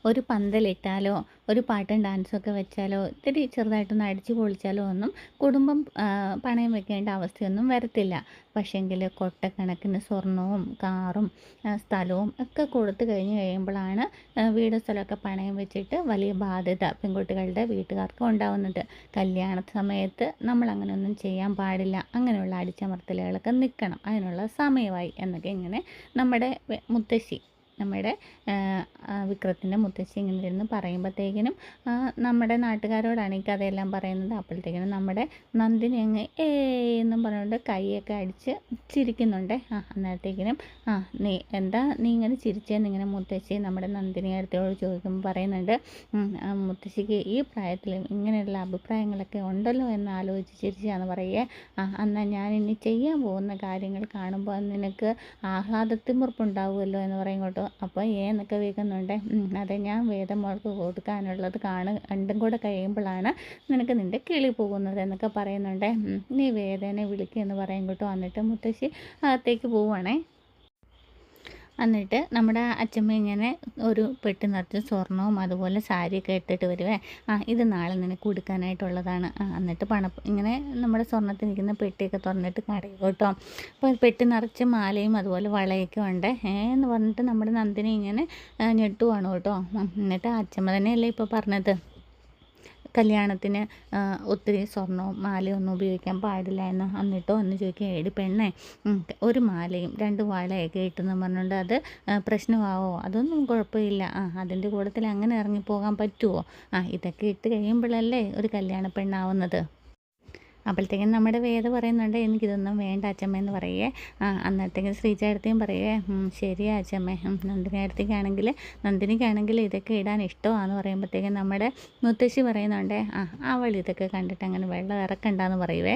ഒരു പന്തലിട്ടാലോ ഒരു പാട്ടും ഡാൻസും ഒക്കെ വെച്ചാലോ ഇത്തിരി ചെറുതായിട്ടൊന്ന് അടിച്ചു പൊളിച്ചാലോ ഒന്നും കുടുംബം പണയം വെക്കേണ്ട അവസ്ഥയൊന്നും വരത്തില്ല. പക്ഷേങ്കിൽ കൊട്ടക്കണക്കിന് സ്വർണവും കാറും സ്ഥലവും ഒക്കെ കൊടുത്തു കഴിഞ്ഞ് കഴിയുമ്പോഴാണ് വീട് സ്ഥലമൊക്കെ പണയം വെച്ചിട്ട് വലിയ ബാധ്യത പെൺകുട്ടികളുടെ വീട്ടുകാർക്ക് ഉണ്ടാവുന്നത്. കല്യാണ സമയത്ത് നമ്മൾ അങ്ങനെയൊന്നും ചെയ്യാൻ പാടില്ല. അങ്ങനെയുള്ള അടിച്ചമർത്തലുകളൊക്കെ നിൽക്കണം. അതിനുള്ള സമയമായി എന്നൊക്കെ ഇങ്ങനെ നമ്മുടെ മുത്തശ്ശി നമ്മുടെ വിക്രത്തിൻ്റെ മുത്തശ്ശി ഇങ്ങനെ ഇരുന്ന് പറയുമ്പോഴത്തേക്കിനും നമ്മുടെ നാട്ടുകാരോടാണ് ഈ കഥയെല്ലാം പറയുന്നത്. അപ്പോഴത്തേക്കിനും നമ്മുടെ നന്ദിനി അങ്ങ് എന്നും പറഞ്ഞുകൊണ്ട് കൈയൊക്കെ അടിച്ച് ചിരിക്കുന്നുണ്ട്. അന്നേരത്തേക്കിനും നീ ഇങ്ങനെ ചിരിച്ചേന്ന് ഇങ്ങനെ മുത്തശ്ശി നമ്മുടെ നന്ദിനി അടുത്തോട് ചോദിക്കുമ്പോൾ പറയുന്നുണ്ട്, മുത്തശ്ശിക്ക് ഈ പ്രായത്തിൽ ഇങ്ങനെയുള്ള അഭിപ്രായങ്ങളൊക്കെ ഉണ്ടല്ലോ എന്ന് ആലോചിച്ച് ചിരിച്ചാന്ന് പറയേ. എന്നാൽ ഞാൻ ഇനി ചെയ്യാൻ പോകുന്ന കാര്യങ്ങൾ കാണുമ്പോൾ നിനക്ക് ആഹ്ലാദത്തിമുറുപ്പുണ്ടാവുമല്ലോ എന്ന് പറയും കേട്ടോ. അപ്പോൾ എന്നൊക്കെ കേൾക്കുന്നുണ്ട്. അതെ, ഞാൻ വേദമോൾക്ക് കൊടുക്കാനുള്ളത് രണ്ടും കൂടെ കഴിയുമ്പോഴാണ് നിനക്ക് നിൻ്റെ കിളി പോകുന്നത് എന്നൊക്കെ പറയുന്നുണ്ട്. നീ വേദനെ വിളിക്കുമെന്ന് പറയും കേട്ടോ. എന്നിട്ട് മുത്തശ്ശി അകത്തേക്ക് പോവുകയാണേ. എന്നിട്ട് നമ്മുടെ അച്ഛമ്മ ഇങ്ങനെ ഒരു പെട്ടി നിറച്ച് സ്വർണവും അതുപോലെ സാരിയൊക്കെ ഇട്ടിട്ട് വരുവേ. ഇത് നാളെ നിനക്ക് കൊടുക്കാനായിട്ടുള്ളതാണ്. എന്നിട്ട് ഇങ്ങനെ നമ്മുടെ സ്വർണ്ണത്തിനിരിക്കുന്ന പെട്ടിയൊക്കെ തുറന്നിട്ട് കടയും കേട്ടോ. അപ്പോൾ പെട്ടി നിറച്ച് മാലയും അതുപോലെ വളയൊക്കെ ഉണ്ട് എന്ന് പറഞ്ഞിട്ട് നമ്മുടെ നന്ദിനി ഇങ്ങനെ ഞെട്ടുവാണ് കേട്ടോ. എന്നിട്ട് അച്ഛമ്മ തന്നെയല്ലേ ഇപ്പോൾ പറഞ്ഞത് കല്യാണത്തിന് ഒത്തിരി സ്വർണവും മാലയും ഒന്നും ഉപയോഗിക്കാൻ പാടില്ല എന്ന്. എന്നിട്ടോ എന്ന് ചോദിക്കുക, എടി പെണ്ണെ, ഒരു മാലയും 2 വളയൊക്കെ ഇട്ടെന്ന് പറഞ്ഞുകൊണ്ട് അത് പ്രശ്നമാവോ? അതൊന്നും കുഴപ്പമില്ല. അതിൻ്റെ കൂട്ടത്തിൽ അങ്ങനെ ഇറങ്ങിപ്പോകാൻ പറ്റുമോ? ഇതൊക്കെ ഇട്ട് കഴിയുമ്പോഴല്ലേ ഒരു കല്യാണ പെണ്ണാവുന്നത്. അപ്പോഴത്തേക്കും നമ്മുടെ വേദ പറയുന്നുണ്ട്, എനിക്കിതൊന്നും വേണ്ട അച്ഛമ്മ എന്ന് പറയേ. അന്നത്തേക്കും ശ്രീചേട്ടത്തിയും പറയേ, ശരിയാ അച്ഛമ്മ. നന്ദിനിക്കാണെങ്കിൽ ഇതൊക്കെ ഇടാൻ ഇഷ്ടമാണെന്ന് പറയുമ്പോഴത്തേക്കും നമ്മുടെ മുത്തശ്ശി പറയുന്നുണ്ട്, അവൾ ഇതൊക്കെ കണ്ടിട്ട് അങ്ങനെ വെള്ളം ഇറക്കണ്ടെന്ന് പറയുവേ.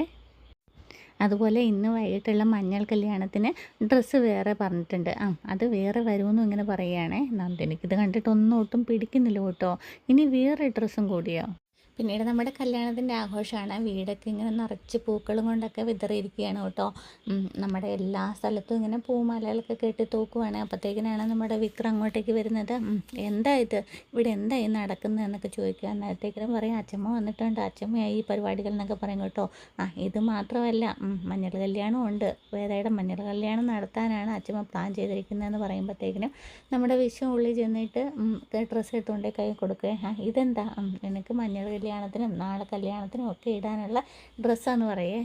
അതുപോലെ ഇന്ന് വൈകിട്ടുള്ള മഞ്ഞൾ കല്യാണത്തിന് ഡ്രസ്സ് വേറെ പറഞ്ഞിട്ടുണ്ട്. അത് വേറെ വരുമെന്നും ഇങ്ങനെ പറയുകയാണേ. നന്ദിനിക്കിത് കണ്ടിട്ട് ഒട്ടും പിടിക്കുന്നില്ല കേട്ടോ. ഇനി വേറെ ഡ്രസ്സും കൂടിയോ? പിന്നീട് നമ്മുടെ കല്യാണത്തിൻ്റെ ആഘോഷമാണ്. വീടൊക്കെ ഇങ്ങനെ നിറച്ച് പൂക്കളും കൊണ്ടൊക്കെ വിതറിയിരിക്കുകയാണ് കേട്ടോ. നമ്മുടെ എല്ലാ സ്ഥലത്തും ഇങ്ങനെ പൂമാലകളൊക്കെ കെട്ടി തൂക്കുവാണ്. അപ്പോഴത്തേക്കിനാണ് നമ്മുടെ വിക്രം അങ്ങോട്ടേക്ക് വരുന്നത്. എന്താ ഇത്, ഇവിടെ എന്താ ഈ നടക്കുന്നത് എന്നൊക്കെ ചോദിക്കുക. അന്നേരത്തേക്കിനും പറയും, അച്ഛമ്മ വന്നിട്ടുണ്ട്, അച്ഛമ്മയായി ഈ പരിപാടികൾ എന്നൊക്കെ പറയും കേട്ടോ. ഇത് മാത്രമല്ല, മഞ്ഞൾ കല്യാണം ഉണ്ട്. വേദയുടെ മഞ്ഞൾ കല്യാണം നടത്താനാണ് അച്ഛമ്മ പ്ലാൻ ചെയ്തിരിക്കുന്നതെന്ന് പറയുമ്പോഴത്തേക്കിനും നമ്മുടെ വിശ്വം ഉള്ളിൽ ചെന്നിട്ട് ഡ്രസ്സ് എടുത്തുകൊണ്ടേ കൈ കൊടുക്കുക. ഇതെന്താ, എനിക്ക് മഞ്ഞൾ കല്യാണത്തിനും നാളെ കല്യാണത്തിനും ഒക്കെ ഇടാനുള്ള ഡ്രസ്സാന്ന് പറയേ.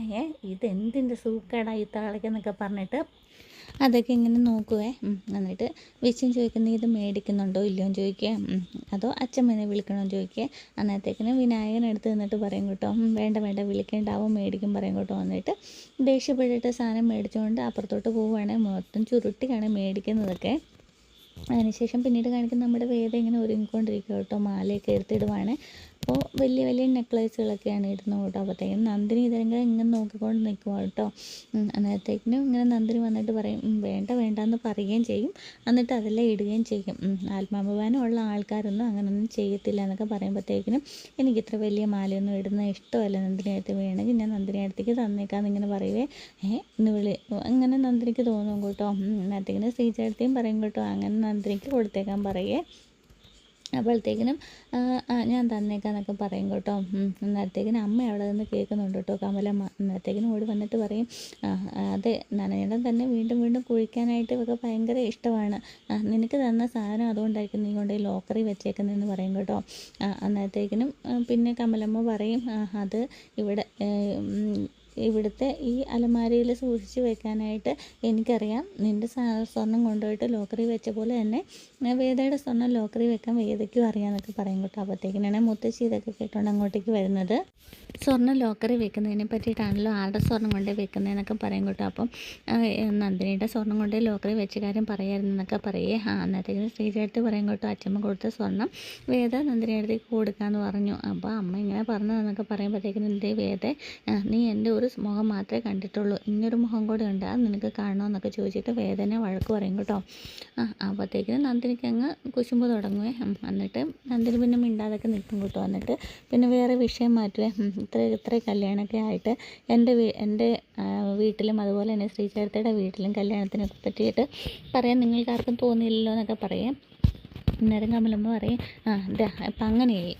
ഇതെന്തിൻ്റെ സൂക്കേടാ ഈ താളിക്കെന്നൊക്കെ പറഞ്ഞിട്ട് അതൊക്കെ ഇങ്ങനെ നോക്കുവേ. എന്നിട്ട് വിശ്വം ചോദിക്കുന്നത്, ഇത് മേടിക്കുന്നുണ്ടോ ഇല്ലയോ എന്ന് ചോദിക്കുക, അതോ അച്ഛമ്മേനെ വിളിക്കണമെന്ന് ചോദിക്കുക. അന്നേരത്തേക്കിന് വിനായകൻ എടുത്ത് നിന്നിട്ട് പറയും കേട്ടോ, വേണ്ട വിളിക്കേണ്ടാവും, മേടിക്കും പറയും കേട്ടോ. എന്നിട്ട് ദേഷ്യപ്പെട്ടിട്ട് സാധനം മേടിച്ചുകൊണ്ട് അപ്പുറത്തോട്ട് പോവുകയാണെങ്കിൽ മൊത്തം ചുരുട്ടിയാണ് മേടിക്കുന്നതൊക്കെ. അതിനുശേഷം പിന്നീട് കാണിക്കുന്ന നമ്മുടെ വേദ ഇങ്ങനെ ഒരുങ്ങിക്കൊണ്ടിരിക്കുക കേട്ടോ. മാലയൊക്കെ എടുത്തിടുവാണ്. അപ്പോൾ വലിയ വലിയ നെക്ലേസുകളൊക്കെയാണ് ഇടുന്നത് കേട്ടോ. അപ്പോഴത്തേക്കും നന്ദിനി ഇതെങ്കിലും ഇങ്ങനെ നോക്കിക്കൊണ്ട് നിൽക്കുക കേട്ടോ. അന്നേരത്തേക്കിനും ഇങ്ങനെ നന്ദിനി വന്നിട്ട് പറയും, വേണ്ടെന്ന് പറയുകയും ചെയ്യും. എന്നിട്ട് അതെല്ലാം ഇടുകയും ചെയ്യും. ആത്മാഭിമാനമുള്ള ആൾക്കാരൊന്നും അങ്ങനെയൊന്നും ചെയ്യത്തില്ല എന്നൊക്കെ പറയുമ്പോഴത്തേക്കിനും എനിക്കിത്ര വലിയ മാലയൊന്നും ഇടുന്ന ഇഷ്ടമല്ല, നന്ദിനി അടുത്ത് വേണമെങ്കിൽ ഞാൻ നന്ദിനി അടുത്തേക്ക് തന്നേക്കാന്ന് ഇങ്ങനെ പറയുവേ. ഇന്ന് അങ്ങനെ നന്ദിനിക്ക് തോന്നും കേട്ടോ. അന്നേരത്തേക്കിനും ശ്രീചേട്ടത്തിയും പറയും കേട്ടോ, അങ്ങനെ നന്ദിനിക്ക് കൊടുത്തേക്കാൻ പറയേ. അപ്പോഴത്തേക്കിനും ഞാൻ തന്നേക്കാന്നൊക്കെ പറയും കേട്ടോ. അന്നേരത്തേക്കിനും അമ്മ അവിടെ നിന്ന് കേൾക്കുന്നുണ്ട് കേട്ടോ, കമലമ്മ. അന്നേരത്തേക്കിനും ഓടി വന്നിട്ട് പറയും, അതെ, നനയടം തന്നെ വീണ്ടും കുഴിക്കാനായിട്ട് ഇവർക്ക് ഭയങ്കര ഇഷ്ടമാണ്. നിനക്ക് തന്ന സാധനം അതുകൊണ്ടായിരിക്കും നീ കൊണ്ട് ലോക്കറി വെച്ചേക്കുന്നതെന്ന് പറയും കേട്ടോ. അന്നേരത്തേക്കിനും പിന്നെ കമലമ്മ പറയും, അത് ഇവിടുത്തെ ഈ അലമാരയിൽ സൂക്ഷിച്ച് വെക്കാനായിട്ട് എനിക്കറിയാം. നിൻ്റെ സ്വർണം കൊണ്ടുപോയിട്ട് ലോക്കറി വെച്ച പോലെ തന്നെ വേദയുടെ സ്വർണം ലോക്കറി വെക്കാൻ വേദയ്ക്കും അറിയാമെന്നൊക്കെ പറയും കേട്ടോ. അപ്പോഴത്തേക്കിനാണ് മുത്തശ്ശി ഇതൊക്കെ കേട്ടോണ്ട് അങ്ങോട്ടേക്ക് വരുന്നത്. സ്വർണ്ണം ലോക്കറി വെക്കുന്നതിനെ പറ്റിയിട്ടാണല്ലോ, ആരുടെ സ്വർണം കൊണ്ടേ വെക്കുന്നതെന്നൊക്കെ പറയും കേട്ടോ. അപ്പം നന്ദിനിയുടെ സ്വർണം കൊണ്ടേ ലോക്കറി വെച്ച കാര്യം പറയായിരുന്നെന്നൊക്കെ പറയേ. അന്നേരത്തേക്കും ശ്രീചേട്ടത്തി പറയും കേട്ടോ, അച്ഛമ്മ കൊടുത്ത സ്വർണം വേദ നന്ദിനി അടുത്തേക്ക് കൊടുക്കാമെന്ന് പറഞ്ഞു. അപ്പോൾ അമ്മ ഇങ്ങനെ പറഞ്ഞതെന്നൊക്കെ പറയുമ്പോഴത്തേക്കും, എൻ്റെ വേദ, നീ എൻ്റെ ഒരു മുഖം മാത്രമേ കണ്ടിട്ടുള്ളൂ, ഇങ്ങനൊരു മുഖം കൂടെ ഉണ്ട്, അത് നിനക്ക് കാണണമെന്നൊക്കെ ചോദിച്ചിട്ട് വേദനെ വഴക്ക് പറയും കേട്ടോ. അപ്പോഴത്തേക്കിനും നന്ദിനിക്ക് അങ്ങ് കുശുമ്പ് തുടങ്ങുവേ. എന്നിട്ട് നന്ദിനി പിന്നെ മിണ്ടാതൊക്കെ നിൽക്കും കേട്ടോ. എന്നിട്ട് പിന്നെ വേറെ വിഷയം മാറ്റുവേ. ഇത്ര കല്യാണമൊക്കെ ആയിട്ട് എൻ്റെ വീട്ടിലും അതുപോലെ തന്നെ ശ്രീചേട്ടത്തിയുടെ വീട്ടിലും കല്യാണത്തിനൊക്കെ പറ്റിയിട്ട് പറയാൻ നിങ്ങൾക്കാർക്കും തോന്നിയില്ലല്ലോ എന്നൊക്കെ പറയാം. അന്നേരം കമലമ്മ പറയും അപ്പം അങ്ങനെയായി.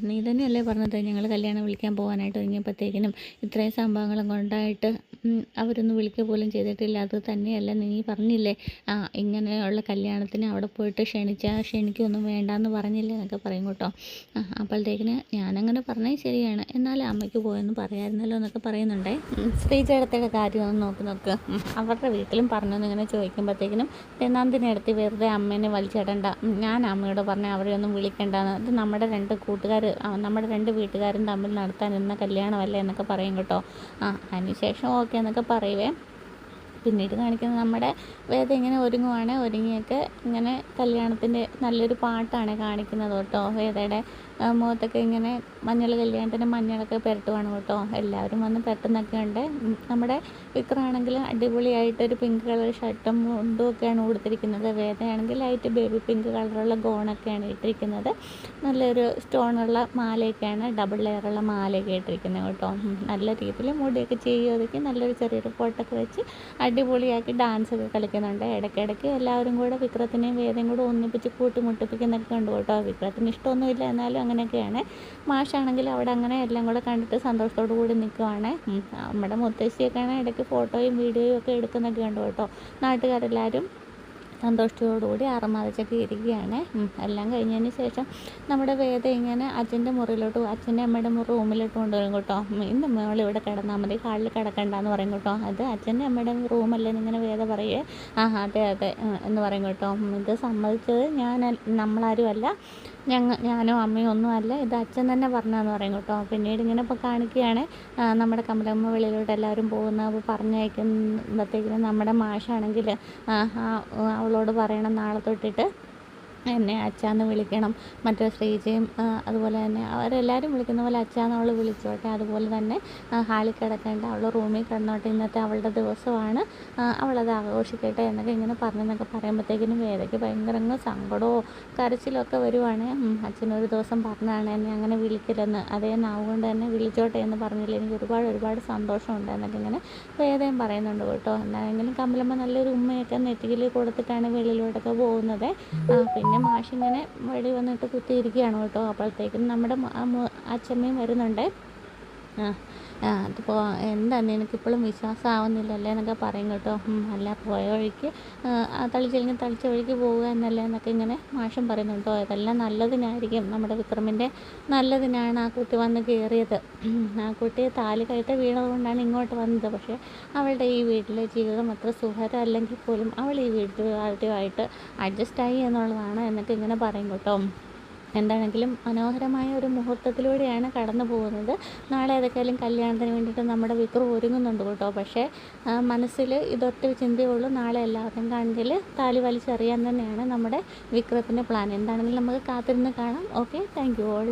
നീ തന്നെയല്ലേ പറഞ്ഞത് ഞങ്ങൾ കല്യാണം വിളിക്കാൻ പോകാനായിട്ട് ഒരുങ്ങിയപ്പോഴത്തേക്കിനും ഇത്രയും സംഭവങ്ങളും കൊണ്ടായിട്ട് അവരൊന്നും വിളിക്കുക പോലും ചെയ്തിട്ടില്ല. അത് തന്നെയല്ല നീ പറഞ്ഞില്ലേ ഇങ്ങനെയുള്ള കല്യാണത്തിന് അവിടെ പോയിട്ട് ക്ഷണിക്കൊന്നും വേണ്ടാന്ന് പറഞ്ഞില്ലേ എന്നൊക്കെ പറയും കേട്ടോ. അപ്പോഴത്തേക്കിന് ഞാനങ്ങനെ പറഞ്ഞത് ശരിയാണ്, എന്നാലും അമ്മയ്ക്ക് പോയെന്ന് പറയാമായിരുന്നല്ലോ എന്നൊക്കെ പറയുന്നുണ്ടേ. ശ്രീചേട്ടത്തിയുടെ കാര്യമൊന്നും നോക്ക് അവരുടെ വീട്ടിലും പറഞ്ഞൊന്നും ഇങ്ങനെ ചോദിക്കുമ്പോഴത്തേക്കിനും നന്ദിനിയെടുത്ത് വെറുതെ അമ്മേനെ വലിച്ചിടണ്ട, ഞാൻ അമ്മയോട് പറഞ്ഞാൽ അവരെയൊന്നും വിളിക്കേണ്ടെന്ന്, ഇത് നമ്മുടെ നമ്മുടെ രണ്ട് വീട്ടുകാരും തമ്മിൽ നടത്താനിരുന്ന കല്യാണമല്ലേ എന്നൊക്കെ പറയും കേട്ടോ. അതിനുശേഷം ഓക്കെ എന്നൊക്കെ പറയുവേ. പിന്നീട് കാണിക്കുന്നത് നമ്മുടെ വേദ ഇങ്ങനെ ഒരുങ്ങിയൊക്കെ ഇങ്ങനെ കല്യാണത്തിൻ്റെ നല്ലൊരു പാട്ടാണ് കാണിക്കുന്നത് കേട്ടോ. വേദയുടെ മുഖത്തൊക്കെ ഇങ്ങനെ കല്യാണത്തിന് മഞ്ഞളൊക്കെ പുരട്ടുവാണ് കേട്ടോ. എല്ലാവരും വന്ന് പെട്ടെന്നൊക്കെ ഉണ്ട്. നമ്മുടെ വിക്രമാണെങ്കിൽ അടിപൊളിയായിട്ടൊരു പിങ്ക് കളർ ഷർട്ടും മുണ്ടും ഒക്കെയാണ് കൊടുത്തിരിക്കുന്നത്. വേദയാണെങ്കിൽ ലൈറ്റ് ബേബി പിങ്ക് കളറുള്ള ഗോണൊക്കെയാണ് ഇട്ടിരിക്കുന്നത്. നല്ലൊരു സ്റ്റോണുള്ള മാലയൊക്കെയാണ്, ഡബിൾ ലെയറുള്ള മാലയൊക്കെ ഇട്ടിരിക്കുന്നത് കേട്ടോ. നല്ല രീതിയിൽ മുടിയൊക്കെ ചെയ്യുകയൊക്കെ നല്ലൊരു ചെറിയൊരു ഫോട്ടൊക്കെ വെച്ച് അടിപൊളിയാക്കി ഡാൻസൊക്കെ കളിക്കുന്നുണ്ട്. ഇടയ്ക്കിടയ്ക്ക് എല്ലാവരും കൂടെ വിക്രത്തിനെയും വേദയും കൂടെ ഒന്നിപ്പിച്ച് കൂട്ടിമുട്ടിപ്പിക്കുന്നൊക്കെ ഉണ്ട് കേട്ടോ. വിക്രത്തിന് ഇഷ്ടമൊന്നുമില്ല, എന്നാലും അങ്ങനെയൊക്കെയാണ്. മാഷാണെങ്കിൽ അവിടെ അങ്ങനെ എല്ലാം കൂടെ കണ്ടിട്ട് സന്തോഷത്തോടു കൂടി നിൽക്കുവാണ്. നമ്മുടെ മുത്തശ്ശിയൊക്കെയാണ് ഇടയ്ക്ക് ഫോട്ടോയും വീഡിയോയും ഒക്കെ എടുക്കുന്നൊക്കെ ഉണ്ട് കേട്ടോ. നാട്ടുകാരെല്ലാവരും സന്തോഷത്തോടുകൂടി ആർമാദിച്ചൊക്കെ ഇരിക്കുകയാണ്. എല്ലാം കഴിഞ്ഞതിന് ശേഷം നമ്മുടെ വേദ ഇങ്ങനെ അച്ഛൻ്റെ അമ്മയുടെ റൂമിലോട്ട് കൊണ്ടുവരും കേട്ടോ. ഇന്ന് മോളിവിടെ കിടന്നാൽ മതി, ഹാളിൽ കിടക്കണ്ടെന്ന് പറയും കേട്ടോ. അത് അച്ഛൻ്റെ അമ്മയുടെ റൂമല്ലേന്ന് ഇങ്ങനെ വേദ പറയേ. അതെ എന്ന് പറയും കേട്ടോ. ഇത് സമ്മതിച്ചത് നമ്മളാരും അല്ല, ഞാനോ അമ്മയോ ഒന്നും അല്ല, ഇത് അച്ഛൻ തന്നെ പറഞ്ഞതെന്ന് പറയും കേട്ടോ. പിന്നീട് ഇങ്ങനെ ഇപ്പോൾ കാണിക്കുകയാണ് നമ്മുടെ കമലമ്മ വെളിയിലോട്ട് എല്ലാവരും അപ്പോൾ പറഞ്ഞയക്കുമ്പോഴത്തേക്കിനും നമ്മുടെ മാഷാണെങ്കിൽ അവളോട് പറയണം നാളെ തൊട്ടിട്ട് എന്നെ അച്ഛാന്ന് വിളിക്കണം, മറ്റേ ശ്രീജയും അതുപോലെ തന്നെ അവരെല്ലാവരും വിളിക്കുന്ന പോലെ അച്ഛാന്ന് അവൾ വിളിച്ചോട്ടെ, അതുപോലെ തന്നെ ഹാളിൽ കിടക്കേണ്ട, അവൾ റൂമിൽ കിടന്നോട്ടെ, ഇന്നത്തെ അവളുടെ ദിവസമാണ്, അവളത് ആഘോഷിക്കട്ടെ എന്നൊക്കെ ഇങ്ങനെ പറഞ്ഞെന്നൊക്കെ പറയുമ്പോഴത്തേക്കിനും വേദയ്ക്ക് ഭയങ്കര സങ്കടമോ കരച്ചിലൊക്കെ വരുവാണ്. അച്ഛനൊരു ദിവസം പറഞ്ഞതാണ് എന്നെ അങ്ങനെ വിളിക്കില്ലെന്ന്, അതേ നാവുകൊണ്ട് തന്നെ വിളിച്ചോട്ടെ എന്ന് പറഞ്ഞില്ല, എനിക്ക് ഒരുപാട് സന്തോഷമുണ്ട് എന്നൊക്കെ ഇങ്ങനെ വേദയും പറയുന്നുണ്ട് കേട്ടോ. എന്താണെങ്കിലും കമലമ്മ നല്ലൊരു ഉമ്മയൊക്കെ നെറ്റിയിൽ കൊടുത്തിട്ടാണ് വെളിയിലോട്ടൊക്കെ പോകുന്നത്. പിന്നെ മാഷിങ്ങനെ വെളി വന്നിട്ട് കുത്തിയിരിക്കുകയാണ് കേട്ടോ. അപ്പോഴത്തേക്കും നമ്മുടെ അച്ഛമ്മയും വരുന്നുണ്ട്. അതിപ്പോൾ എന്താ എനിക്കിപ്പോഴും വിശ്വാസമാവുന്നില്ലല്ലേ എന്നൊക്കെ പറയും കേട്ടോ. അല്ല പോയ വഴിക്ക് തളിച്ചില്ലെങ്കിൽ തളിച്ച വഴിക്ക് പോവുക എന്നല്ലേ എന്നൊക്കെ ഇങ്ങനെ മാഷും പറയുന്നു കേട്ടോ. ഇതെല്ലാം നല്ലതിനായിരിക്കും, നമ്മുടെ വിക്രമിൻ്റെ നല്ലതിനാണ് ആ കുട്ടി വന്ന് കയറിയത്. ആ കുട്ടി താലി കയറ്റ വീണതുകൊണ്ടാണ് ഇങ്ങോട്ട് വന്നത്. പക്ഷേ അവളുടെ ഈ വീട്ടിലെ ജീവിതം അത്ര സുഖകരമല്ലെങ്കിൽ പോലും അവൾ ഈ വീട്ടുകാരുമായിട്ട് അഡ്ജസ്റ്റായി എന്നുള്ളതാണ് എന്നൊക്കെ ഇങ്ങനെ പറയും കേട്ടോ. എന്താണെങ്കിലും മനോഹരമായ ഒരു മുഹൂർത്തത്തിലൂടെയാണ് കടന്നു പോകുന്നത്. നാളെ ഏതൊക്കെയായാലും കല്യാണത്തിന് വേണ്ടിയിട്ട് നമ്മുടെ വിക്രം ഒരുങ്ങുന്നുണ്ട് കേട്ടോ. പക്ഷേ മനസ്സിൽ ഇതൊറ്റ ചിന്തയുള്ളൂ, നാളെ എല്ലാവരും കണ്ടിൽ താലി വലിച്ചെറിയാൻ തന്നെയാണ് നമ്മുടെ വിക്രത്തിൻ്റെ പ്ലാൻ. എന്താണെങ്കിലും നമുക്ക് കാത്തിരുന്ന് കാണാം. Okay, thank you all.